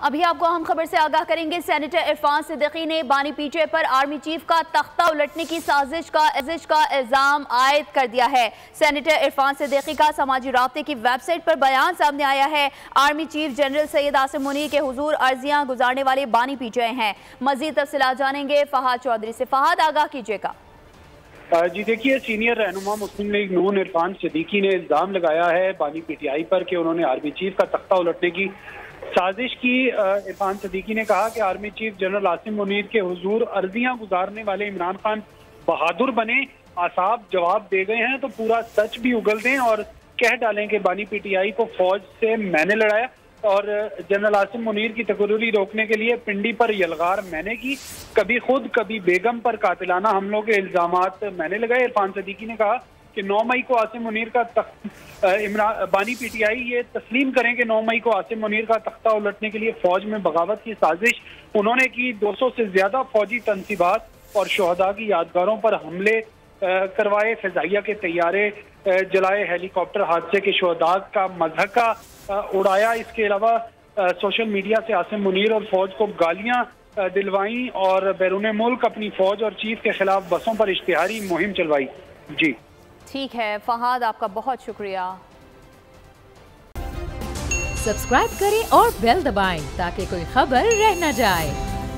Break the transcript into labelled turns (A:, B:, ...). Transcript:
A: अभी आपको अहम खबर से आगाह करेंगे। सेनेटर इरफान सिद्दीकी ने बानी पीटीआई पर आर्मी चीफ का तख्ता उलटने की साजिश का इल्जाम आयद कर दिया है। सेनेटर इरफान सिद्दीकी का समाजी राब्ते की वेबसाइट पर बयान सामने आया है। Army chief general Syed Asim Munir के हुजूर अर्जियां गुजारने वाले बानी पीटीआई हैं। मजीद तफसीलात जानेंगे फहाद चौधरी से। फहाद, आगाह कीजिएगा।
B: जी देखिए, सीनियर रहनुमा मुस्लिम लीग नून इरफान सिद्दीकी ने इल्जाम लगाया है बानी पीटीआई पर कि उन्होंने आर्मी चीफ का तख्ता उलटने की साजिश की। इरफान सिद्दीकी ने कहा कि army chief general Asim Munir के हुजूर अर्जियां गुजारने वाले इमरान खान बहादुर बने, आसाब जवाब दे गए हैं तो पूरा सच भी उगल दें और कह डालें कि बानी पीटीआई को फौज से मैंने लड़ाया और जनरल आसिम मुनीर की तकर्री रोकने के लिए पिंडी पर यलगार मैंने की, कभी खुद कभी बेगम पर कातिलाना हमलों के इल्जामात मैंने लगाए। इरफान सिद्दीकी ने कहा कि 9 मई को आसिम मुनीर का बानी पीटीआई ये तस्लीम करें कि 9 मई को आसिम मुनीर का तख्ता उलटने के लिए फौज में बगावत की साजिश उन्होंने की। 200 से ज्यादा फौजी तनसीबात और शोहदा की यादगारों पर हमले करवाए, फिजाइया के तैयारे जलाए, हेलीकॉप्टर हादसे के शोहदा का मज़हका उड़ाया। इसके अलावा सोशल मीडिया से आसिम मुनीर और फौज को गालियां दिलवाई और बैरून मुल्क अपनी फौज और चीफ के खिलाफ बसों पर इश्तिहारी मुहिम चलवाई। जी
A: ठीक है फहाद, आपका बहुत शुक्रिया।
C: सब्सक्राइब करें और बेल दबाएं ताकि कोई खबर रह न जाए।